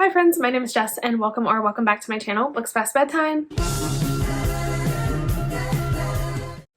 Hi friends, my name is Jess and welcome back to my channel, Books Past Bedtime.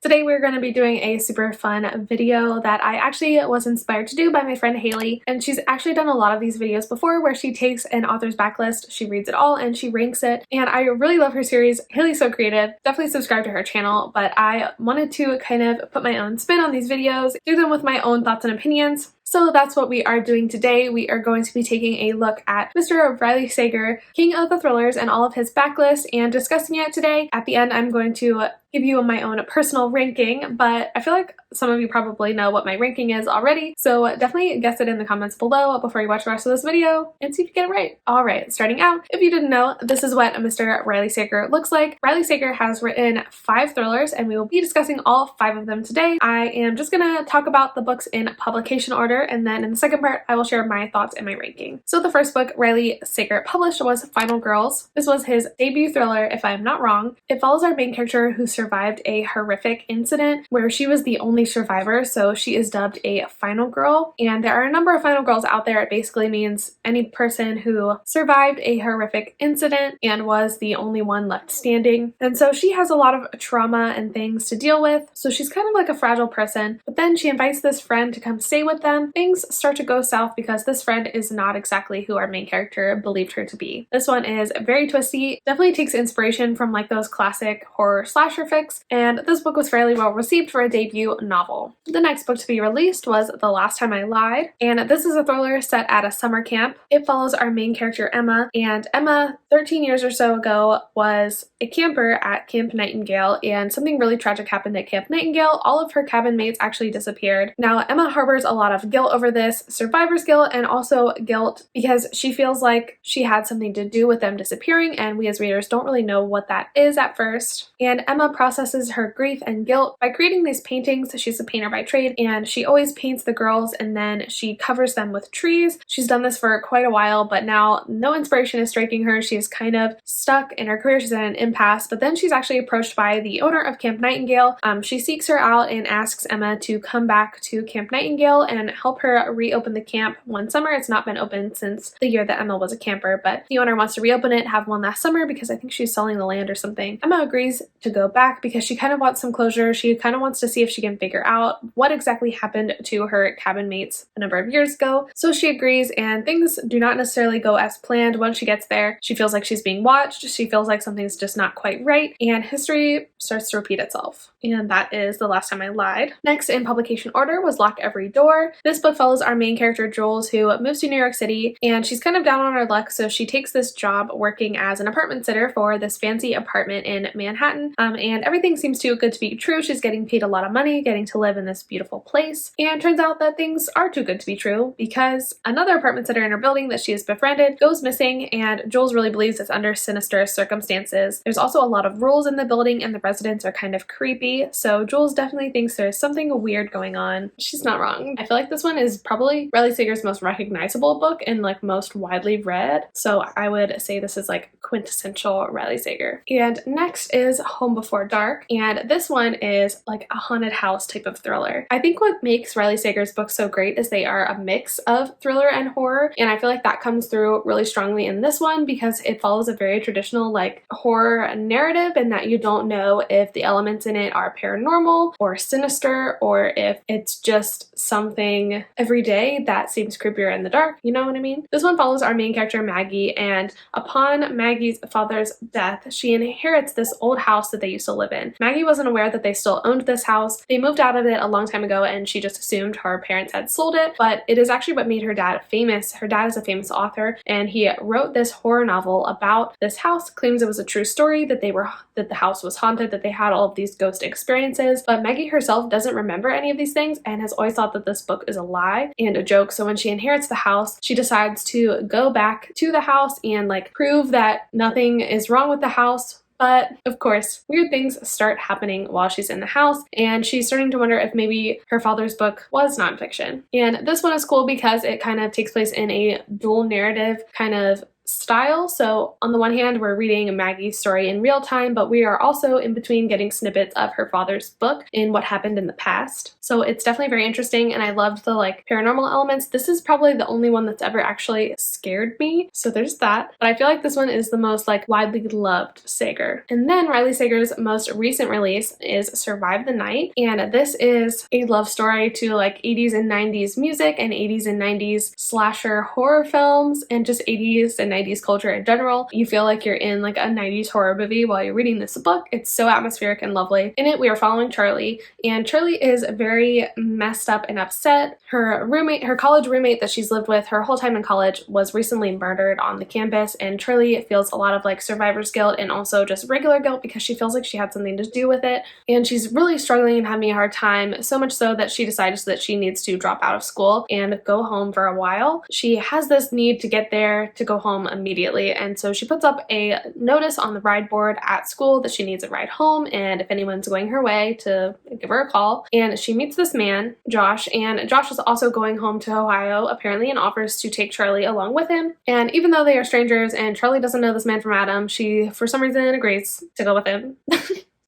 Today we're going to be doing a super fun video that I actually was inspired to do by my friend Haley, and she's actually done a lot of these videos before where she takes an author's backlist, she reads it all, and she ranks it, and I really love her series. Haley's so creative. Definitely subscribe to her channel, but I wanted to kind of put my own spin on these videos, do them with my own thoughts and opinions. So that's what we are doing today. We are going to be taking a look at Mr. Riley Sager, king of the thrillers, and all of his backlist and discussing it today. At the end, I'm going to give you my own personal ranking, but I feel like some of you probably know what my ranking is already, so definitely guess it in the comments below before you watch the rest of this video and see if you get it right. Alright, starting out, if you didn't know, this is what Mr. Riley Sager looks like. Riley Sager has written 5 thrillers, and we will be discussing all 5 of them today. I am just gonna talk about the books in publication order, and then in the second part, I will share my thoughts and my ranking. So the first book Riley Sager published was Final Girls. This was his debut thriller, if I'm not wrong. It follows our main character who survived a horrific incident where she was the only survivor, so she is dubbed a final girl. And there are a number of final girls out there. It basically means any person who survived a horrific incident and was the only one left standing. And so she has a lot of trauma and things to deal with, so she's kind of like a fragile person. But then she invites this friend to come stay with them. Things start to go south because this friend is not exactly who our main character believed her to be. This one is very twisty, definitely takes inspiration from like those classic horror slasher fics, and this book was fairly well received for a debut novel. The next book to be released was The Last Time I Lied, and this is a thriller set at a summer camp. It follows our main character Emma, and Emma 13 years or so ago was a camper at Camp Nightingale, and something really tragic happened at Camp Nightingale. All of her cabin mates actually disappeared. Now Emma harbors a lot of guilt over this, survivor's guilt, and also guilt because she feels like she had something to do with them disappearing, and we as readers don't really know what that is at first. And Emma processes her grief and guilt by creating these paintings. She's a painter by trade, and she always paints the girls and then she covers them with trees. She's done this for quite a while, but now no inspiration is striking her. She's kind of stuck in her career. She's at an impasse, but then she's actually approached by the owner of Camp Nightingale. She seeks her out and asks Emma to come back to Camp Nightingale and help her reopen the camp one summer. It's not been open since the year that Emma was a camper, but the owner wants to reopen it, have one last summer because I think she's selling the land or something. Emma agrees to go back because she kind of wants some closure. She kind of wants to see if she can figure out what exactly happened to her cabin mates a number of years ago. So she agrees, and things do not necessarily go as planned. Once she gets there, she feels like she's being watched. She feels like something's just not quite right, and history starts to repeat itself. And that is The Last Time I Lied. Next in publication order was Lock Every Door. This book follows our main character Jules, who moves to New York City, and she's kind of down on her luck, so she takes this job working as an apartment sitter for this fancy apartment in Manhattan, and everything seems too good to be true. She's getting paid a lot of money, getting to live in this beautiful place, and turns out that things are too good to be true because another apartment sitter in her building that she has befriended goes missing, and Jules really believes it's under sinister circumstances. There's also a lot of rules in the building, and the residents are kind of creepy, so Jules definitely thinks there's something weird going on. She's not wrong. I feel like this one is probably Riley Sager's most recognizable book and like most widely read, so I would say this is like quintessential Riley Sager. And next is Home Before Dark, and this one is like a haunted house type of thriller. I think what makes Riley Sager's books so great is they are a mix of thriller and horror, and I feel like that comes through really strongly in this one because it follows a very traditional like horror narrative, and that you don't know if the elements in it are paranormal or sinister or if it's just something everyday that seems creepier in the dark, you know what I mean? This one follows our main character Maggie, and upon Maggie's father's death, she inherits this old house that they used to live in. Maggie wasn't aware that they still owned this house. They moved out of it a long time ago, and she just assumed her parents had sold it, but it is actually what made her dad famous. Her dad is a famous author, and he wrote this horror novel about this house, claims it was a true story, that the house was haunted, that they had all of these ghost experiences, but Maggie herself doesn't remember any of these things and has always thought that this book is a lie and a joke. So when she inherits the house, she decides to go back to the house and like prove that nothing is wrong with the house. But of course, weird things start happening while she's in the house, and she's starting to wonder if maybe her father's book was nonfiction. And this one is cool because it kind of takes place in a dual narrative kind of style. So on the one hand, we're reading Maggie's story in real time, but we are also in between getting snippets of her father's book and what happened in the past. So it's definitely very interesting, and I loved the like paranormal elements. This is probably the only one that's ever actually scared me, so there's that. But I feel like this one is the most like widely loved Sager. And then Riley Sager's most recent release is Survive the Night, and this is a love story to like 80s and 90s music and 80s and 90s slasher horror films and just 80s and 90s culture in general. You feel like you're in like a 90s horror movie while you're reading this book. It's so atmospheric and lovely. In it, we are following Charlie, and Charlie is very messed up and upset. Her college roommate that she's lived with her whole time in college was recently murdered on the campus, and Charlie feels a lot of like survivor's guilt and also just regular guilt because she feels like she had something to do with it, and she's really struggling and having a hard time, so much so that she decides that she needs to drop out of school and go home for a while. She has this need to get there to go home immediately, and so she puts up a notice on the ride board at school that she needs a ride home, and if anyone's going her way to give her a call. And she meets this man, Josh, and Josh is also going home to Ohio apparently and offers to take Charlie along with him. And even though they are strangers and Charlie doesn't know this man from Adam, she for some reason agrees to go with him.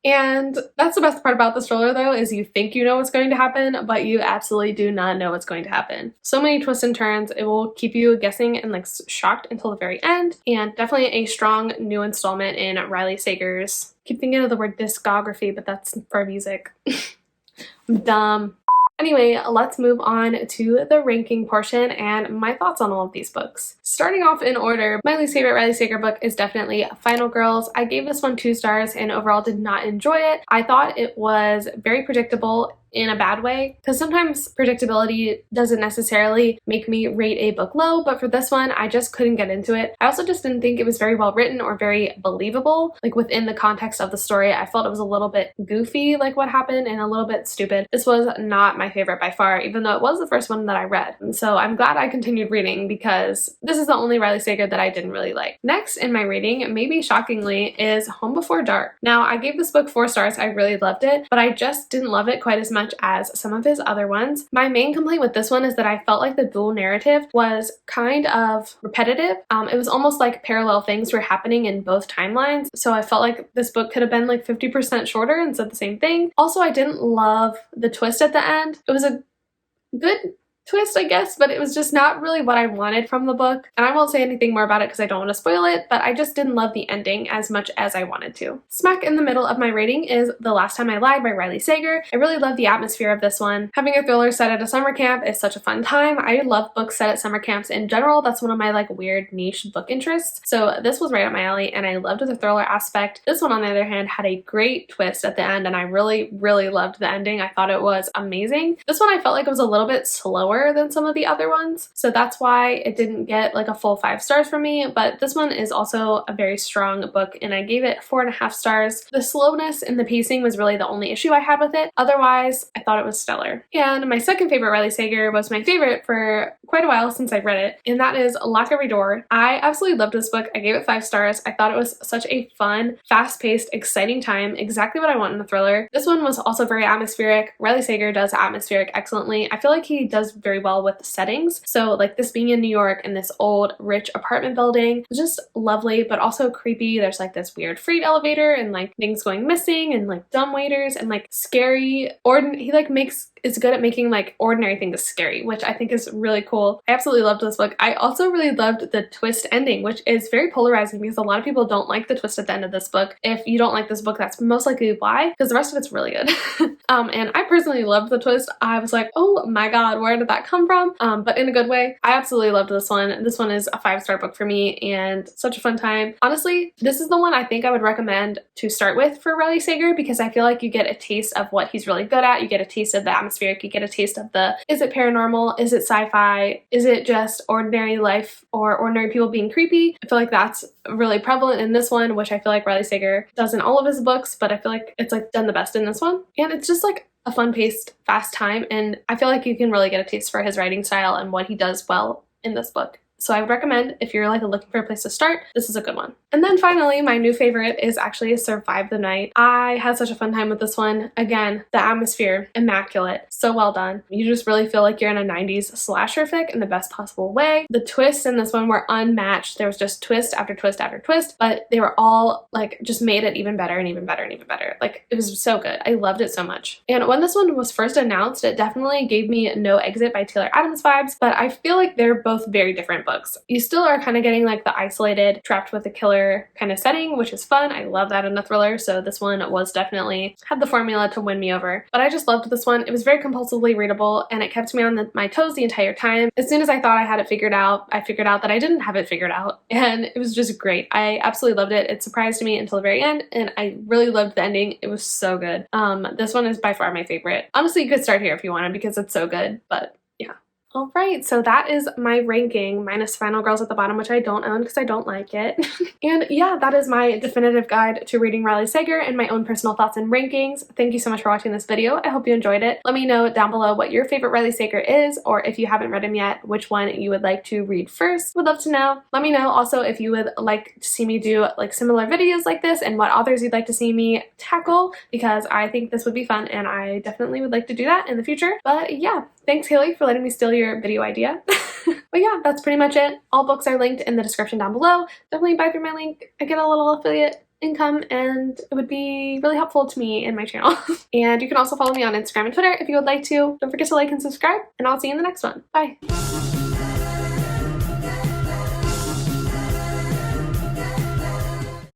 And that's the best part about this thriller though, is you think you know what's going to happen, but you absolutely do not know what's going to happen. So many twists and turns, it will keep you guessing and like shocked until the very end, and definitely a strong new installment in Riley Sager's, keep thinking of the word discography, but that's for music. I'm dumb. Anyway, let's move on to the ranking portion and my thoughts on all of these books. Starting off in order, my least favorite Riley Sager book is definitely Final Girls. I gave this one 2 stars and overall did not enjoy it. I thought it was very predictable in a bad way, because sometimes predictability doesn't necessarily make me rate a book low, but for this one I just couldn't get into it. I also just didn't think it was very well written or very believable, like within the context of the story. I felt it was a little bit goofy, like what happened, and a little bit stupid. This was not my favorite by far, even though it was the first one that I read, and so I'm glad I continued reading because this is the only Riley Sager that I didn't really like. Next in my rating, maybe shockingly, is Home Before Dark. Now I gave this book 4 stars. I really loved it, but I just didn't love it quite as much as some of his other ones. My main complaint with this one is that I felt like the dual narrative was kind of repetitive. It was almost like parallel things were happening in both timelines, so I felt like this book could have been like 50% shorter and said the same thing. Also, I didn't love the twist at the end. It was a good twist, I guess, but it was just not really what I wanted from the book. And I won't say anything more about it because I don't want to spoil it, but I just didn't love the ending as much as I wanted to. Smack in the middle of my rating is The Last Time I Lied by Riley Sager. I really love the atmosphere of this one. Having a thriller set at a summer camp is such a fun time. I love books set at summer camps in general. That's one of my like weird niche book interests. So this was right up my alley, and I loved the thriller aspect. This one, on the other hand, had a great twist at the end, and I really, really loved the ending. I thought it was amazing. This one I felt like it was a little bit slower than some of the other ones, so that's why it didn't get like a full 5 stars from me, but this one is also a very strong book and I gave it 4.5 stars. The slowness and the pacing was really the only issue I had with it. Otherwise, I thought it was stellar. And my second favorite Riley Sager was my favorite for quite a while since I read it, and that is Lock Every Door. I absolutely loved this book. I gave it 5 stars. I thought it was such a fun, fast-paced, exciting time, exactly what I want in a thriller. This one was also very atmospheric. Riley Sager does atmospheric excellently. I feel like he does very well with the settings. So like this being in New York in this old rich apartment building was just lovely, but also creepy. There's like this weird freight elevator and like things going missing and like dumb waiters and like scary he like is good at making like ordinary things scary, which I think is really cool. I absolutely loved this book. I also really loved the twist ending, which is very polarizing because a lot of people don't like the twist at the end of this book. If you don't like this book, that's most likely why, because the rest of it's really good. And I personally loved the twist. I was like, oh my god, where did that come from? But in a good way. I absolutely loved this one. This one is a 5-star book for me and such a fun time. Honestly, this is the one I think I would recommend to start with for Riley Sager because I feel like you get a taste of what he's really good at. You get a taste of the atmospheric. You get a taste of the, is it paranormal? Is it sci-fi? Is it just ordinary life or ordinary people being creepy? I feel like that's really prevalent in this one, which I feel like Riley Sager does in all of his books, but I feel like it's like done the best in this one. And it's just like a fun-paced, fast time, and I feel like you can really get a taste for his writing style and what he does well in this book. So I would recommend, if you're like looking for a place to start, this is a good one. And then finally, my new favorite is actually Survive the Night. I had such a fun time with this one. Again, the atmosphere, immaculate, so well done. You just really feel like you're in a 90s slasher fic in the best possible way. The twists in this one were unmatched. There was just twist after twist after twist, but they were all like just made it even better and even better and even better. Like, it was so good. I loved it so much. And when this one was first announced, it definitely gave me No Exit by Taylor Adams vibes, but I feel like they're both very different books. You still are kind of getting like the isolated, trapped with a killer kind of setting, which is fun. I love that in a thriller, so this one was definitely had the formula to win me over. But I just loved this one. It was very compulsively readable, and it kept me on my toes the entire time. As soon as I thought I had it figured out, I figured out that I didn't have it figured out, and it was just great. I absolutely loved it. It surprised me until the very end, and I really loved the ending. It was so good. This one is by far my favorite. Honestly, you could start here if you wanted because it's so good, but yeah. Alright, so that is my ranking, minus Final Girls at the bottom, which I don't own because I don't like it. And yeah, that is my definitive guide to reading Riley Sager and my own personal thoughts and rankings. Thank you so much for watching this video. I hope you enjoyed it. Let me know down below what your favorite Riley Sager is, or if you haven't read him yet, which one you would like to read first. Would love to know. Let me know also if you would like to see me do like similar videos like this and what authors you'd like to see me tackle, because I think this would be fun and I definitely would like to do that in the future. But yeah, thanks Haley for letting me steal your video idea. But yeah, that's pretty much it. All books are linked in the description down below. Definitely buy through my link. I get a little affiliate income and it would be really helpful to me and my channel. And you can also follow me on Instagram and Twitter if you would like to. Don't forget to like and subscribe, and I'll see you in the next one. Bye!